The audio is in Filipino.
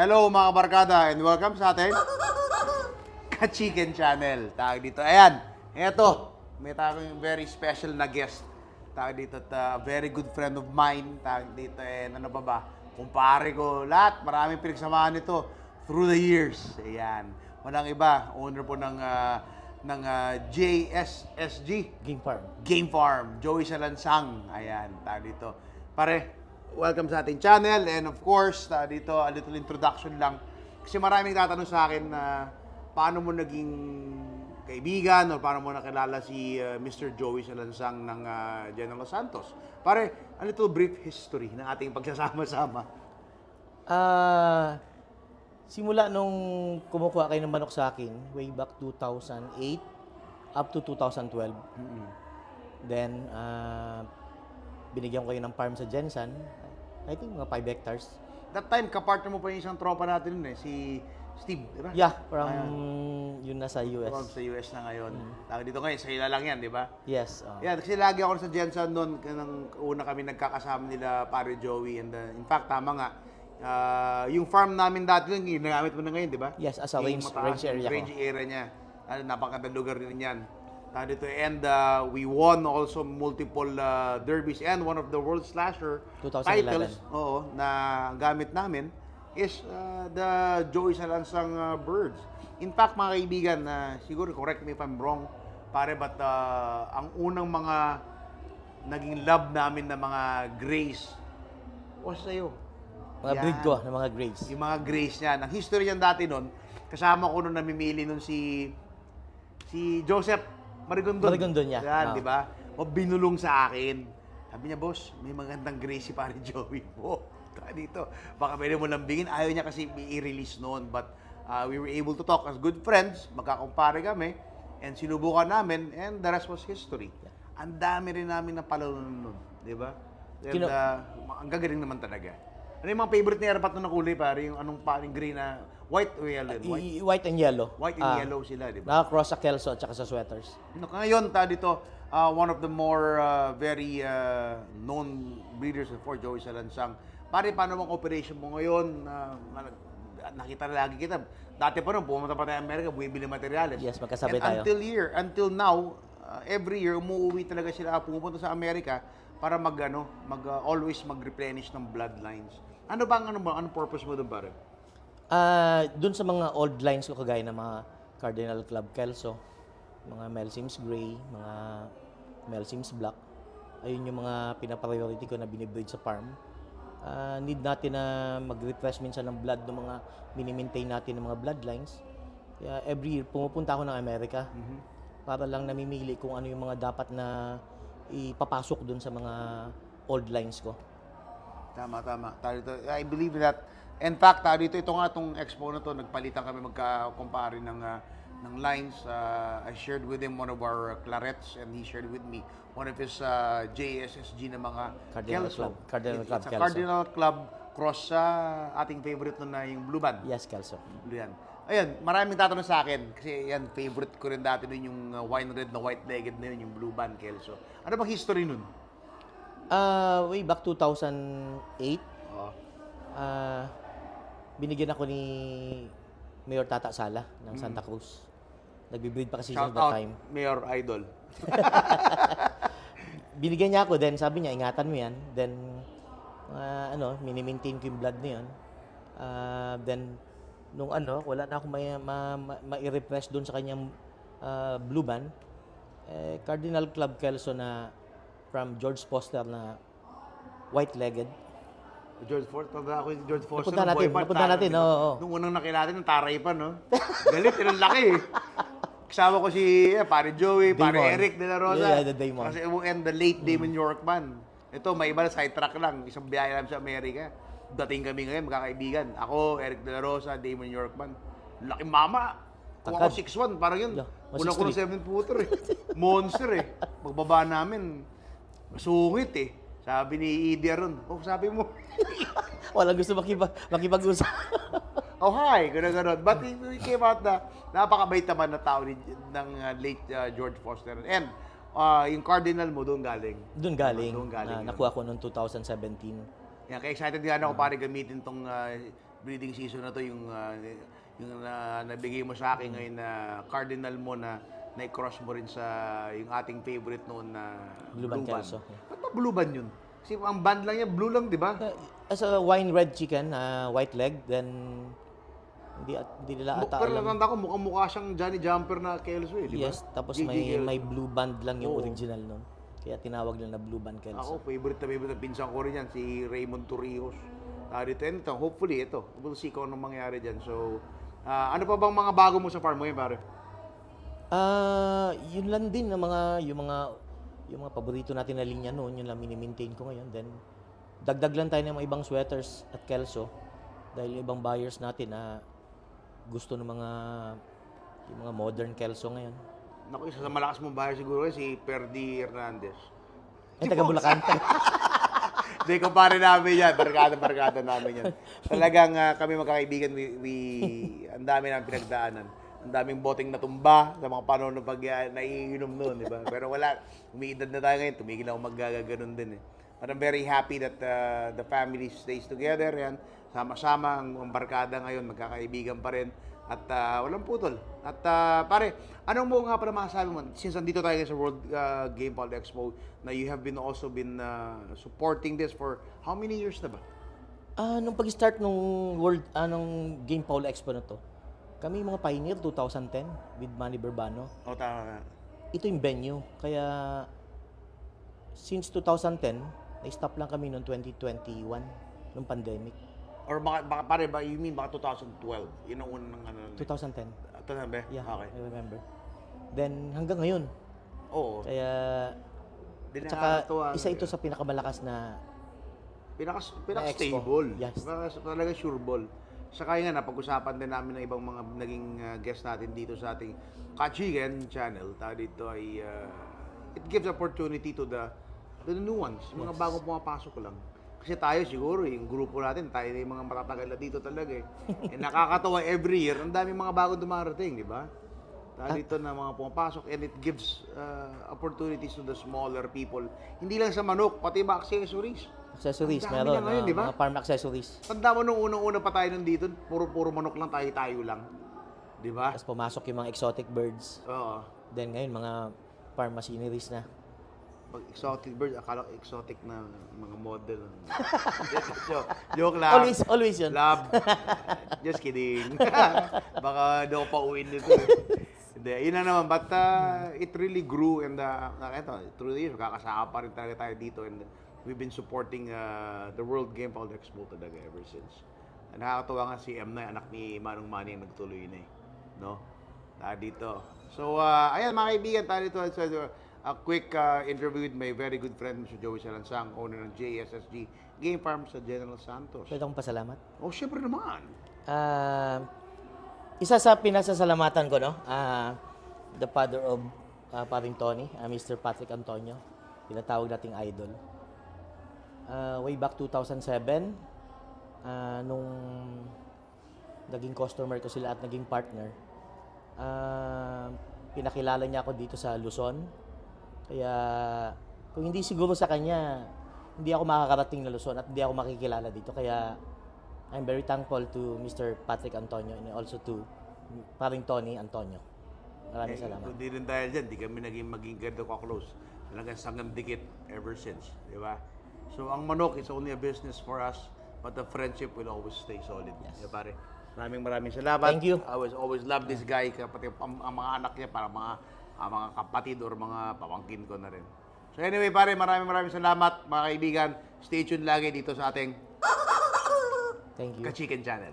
Hello mga barkada and welcome sa atin Ka-Chicken Channel. Tawag dito. Ayan, eto. May tayong very special na guest. Tawag dito at very good friend of mine. Tawag dito ano pa ba? Kumpare ko. Lahat. Maraming pinagsamahan nito through the years. Ayan. Walang iba. Owner po ng JSSG. Game Farm. Game Farm. Joey Salansang. Ayan. Tawag dito. Pare, welcome sa ating channel and of course, dito a little introduction lang. Kasi maraming tatanong sa akin na paano mo naging kaibigan o paano mo nakilala si Mr. Joey Salansang ng General Santos. Pare, a little brief history ng ating pagsasama-sama. Simula nung kumukuha kayo ng manok sa akin, way back 2008 up to 2012. Then, binigyan ko kayo ng farm sa Jensen. I think mga 5 hectares. That time, kapartner mo pa yung isang tropa natin nun si Steve, di ba? Yeah, from yun nasa US. From sa US na ngayon. Tawag dito ngayon, sa ila lang yan, di ba? Yes. Yeah, kasi lagi ako sa Jensen noon, nang una kami nagkakasama nila pare Joey. And in fact, tama nga, yung farm namin dati nun, ginagamit mo na ngayon, di ba? Yes, as a Yung range mataas, area ko. range area niya. Napakagandang lugar din yan. Dito. And we won also multiple derbies and one of the World Slasher 2011. titles na gamit namin is the Joey Salansang Birds. In fact, mga kaibigan, siguro correct me if I'm wrong, pare, but ang unang mga naging love namin na mga grays was sa'yo. Mga breed ko ng mga grades. Yung mga grays niyan. Ang history niyan dati nun, kasama ko nung namimili nun si Joseph Marigondon. Marigondon niya. Yan, di ba? O binulong sa akin. Sabi niya, boss, may magandang grace si pare Joey mo. Dito. Baka pwede mo lambingin. Ayaw niya kasi i-release noon. But we were able to talk as good friends. Magkakumpare kami. And sinubukan namin. And the rest was history. Ang dami rin namin napalalunan noon. Di ba? And ang gagaling naman talaga. Ano yung mga favorite ni Erpat na kulay, pare? Yung anong paring gray na white o yellow? White and yellow. White and yellow sila, di ba? Naka-cross sa Kelso at saka sa sweaters. Ngayon, dito, one of the more very known breeders for Joey Salansang. Pare, paano ang operation mo ngayon? Nakita na lagi kita. Dati pa nung pumunta pa tayo Amerika, bumibili materyales. Yes, magkasabay And tayo. until now, every year, umuwi talaga sila, pumunta sa Amerika para always mag-replenish ng bloodlines. Anong purpose mo doon, pare? Doon sa mga old lines ko kagaya ng mga Cardinal Club Kelso, mga Melsims Gray, mga Melsims Black, ayun yung mga pinapriority ko na binibreed sa farm. Need natin na mag-refresh minsan ng blood ng mga mini-maintain natin ng mga bloodlines. Kaya every year, pumupunta ako ng Amerika para lang namimili kung ano yung mga dapat na ipapasok doon sa mga old lines ko. Tama. I believe that. In fact, itong expo na to, nagpalitan kami magka-compare ng lines. I shared with him one of our clarets and he shared with me one of his JSSG na mga Cardinal Kelso. Club. Cardinal Club It's a Kelso. Cardinal Club cross sa ating favorite nun na yung Blue Band. Yes, Kelso. Blue yan. Ayun, maraming tatanong sa akin kasi yan, favorite ko rin dati nun yung wine red na white-legged na yun, yung Blue Band Kelso. Ano bang history nun? Way back 2008, binigyan ako ni Mayor Tata Sala ng Santa Cruz. Nagbe-breed pa kasi siya Shout that out, time. Mayor Idol. Binigyan niya ako, then sabi niya, ingatan mo yan. Then, mini-maintain ko yung blood na yun. Then, nung wala na akong ma-refresh doon sa kanyang blue band. Cardinal Club Kelso na from George Foster na white-legged. George Foster, tanda ako yung George Foster. Napunta natin, oo. Nung unang nakilala natin, ng taray pa, no? Galit, ang laki eh. Kasama ko si pare Joey, pare Damon. Eric De La Rosa. Yeah, the Damon. Kasi and the late Damon Yorkman. Ito, may iba na sidetrack lang. Isang biyahe lang sa Amerika. Dating kami ngayon, magkakaibigan. Ako, Eric De La Rosa, Damon Yorkman. Laki mama. Kung ako 6'1", parang yun. Yeah, Unang ko ng 7-footer eh. Monster eh. Magbaba namin, masungit eh. Sabi ni Idi Aron, sabi mo. Walang gusto makipag-usap. Oh, hi, gano'n. But we came out na napakabait naman na tao ng late George Foster. And yung Cardinal mo, doon galing. Doon galing. Doon galing. Nakuha ko noong 2017. Yan, kaya excited din ako pare gamitin tong breeding season na to, yung nabigay mo sa akin ngayon na cardinal mo na na-cross mo rin sa yung ating favorite noon na Blue Band Kelso. Ba't ba Blue Band yun? Kasi ang band lang niya, blue lang, di ba? As a wine red chicken, white leg, then hindi nila ata Pero alam. natanda ko, mukhang-mukha siyang Johnny Jumper na Kelso eh, di ba? Yes, tapos JJ Kelso. may blue band lang yung Oo. original nun. Kaya tinawag lang na Blue Band Kelso. Ako, favorite na pinsan ko rin yan, si Raymond Torrijos. Dito, ito, hopefully, ito. We'll see kung anong mangyari dyan. So, ano pa bang mga bago mo sa farm mo yun, pare? Yun lang din yung mga paborito natin na linya noon, yun lang mini-maintain ko ngayon. Then dagdag lang tayo ng mga ibang sweaters at Kelso dahil ibang buyers natin na gusto ng yung mga modern Kelso ngayon. Naku, isa sa malakas mong buyer siguro si Perdi Hernandez. Ay, taga Bulacan. Hindi, kumpare namin yan. Barkada namin yan. Talagang kami magkakaibigan, ang dami namin pinagdaanan. Ang daming boteng natumba sa mga panahon ng pag naiinom noon, di ba? Pero wala, umiidad na tayo ngayon, tumigil ako maggaganon din eh. But I'm very happy that the family stays together, yan. Sama-sama, ang barkada ngayon, magkakaibigan pa rin. At walang putol. At pare, anong mo nga pala masasabi mo? Since nandito tayo sa World Game Paul Expo, na you have also been supporting this for how many years na ba? Nung pag-start nung nung Game Paul Expo na to, kami mga pioneer 2010 with Manny Burbano. O, tama. Ito yung venue. Kaya since 2010, na-stop lang kami noong 2021, nung pandemic. Or baka pare, you mean baka 2012? Yun ang unang ano. 2010. Ito na ba? Yeah, Okay. I remember. Then hanggang ngayon. Oo. Kaya Di at saka nakakatuwa, isa ito sa pinakamalakas na Pinaka-stable. Yes. Talaga sure ball. Saka nga, napag-usapan din namin ng ibang mga naging guest natin dito sa ating Kachigen channel. Dito ay, it gives opportunity to the new ones. Yung mga bagong pumapasok lang. Kasi tayo siguro, yung grupo natin, tayo na yung mga matatagal na dito talaga eh. Nakakatawa every year, ang daming mga bagong dumarating, di ba? Dito na mga pumapasok and it gives opportunities to the smaller people. Hindi lang sa manok, pati ba accessories. accessories. Ang dami Meron, na ngayon, di ba? mga farm accessories. Tanda mo nung unang-una pa tayo nandito, puro manok lang tayo lang. Di ba? Tapos pumasok yung mga exotic birds. Oo. Then ngayon, mga farm machineries na. Pag exotic bird, akala ko exotic na mga model. Joke lang. Always yun. Love. Just kidding. Baka daw pa uwin nito. Hindi, yun na naman. But it really grew and ito, through the years, kakasama pa rin talaga tayo dito and we've been supporting the World Game Paul Expo talaga ever since. Nakakatuwa nga si M na anak ni Manong Manny ang nagtuloy na eh. No? Dito. So, ayan mga kaibigan, tayo dito. A quick interview with my very good friend, Mr. Joey Salansang, owner ng JSSG Game Farm sa General Santos. Pwede akong pasalamat. Oh, syempre naman. Isa sa pinasasalamatan ko, no? The father of Paring Tony, Mr. Patrick Antonio. Tinatawag nating idol. Way back 2007, nung naging customer ko sila at naging partner, pinakilala niya ako dito sa Luzon. Kaya kung hindi siguro sa kanya, hindi ako makakarating na Luzon at hindi ako makikilala dito. Kaya I'm very thankful to Mr. Patrick Antonio and also to Paring Tony Antonio. Maraming salamat. Kung di rin dahil dyan, di kami maging ganito ka-close. Talagang sangang dikit ever since. Di ba? So, ang manok is only a business for us, but the friendship will always stay solid. Yes. Di ba, pare? Maraming salamat. Thank you. I always love this guy, pati ang mga anak niya, para mga kapatid or mga pamangkin ko na rin. So anyway, pare, maraming salamat, mga kaibigan. Stay tuned lagi dito sa ating Thank you. Kachiken Channel.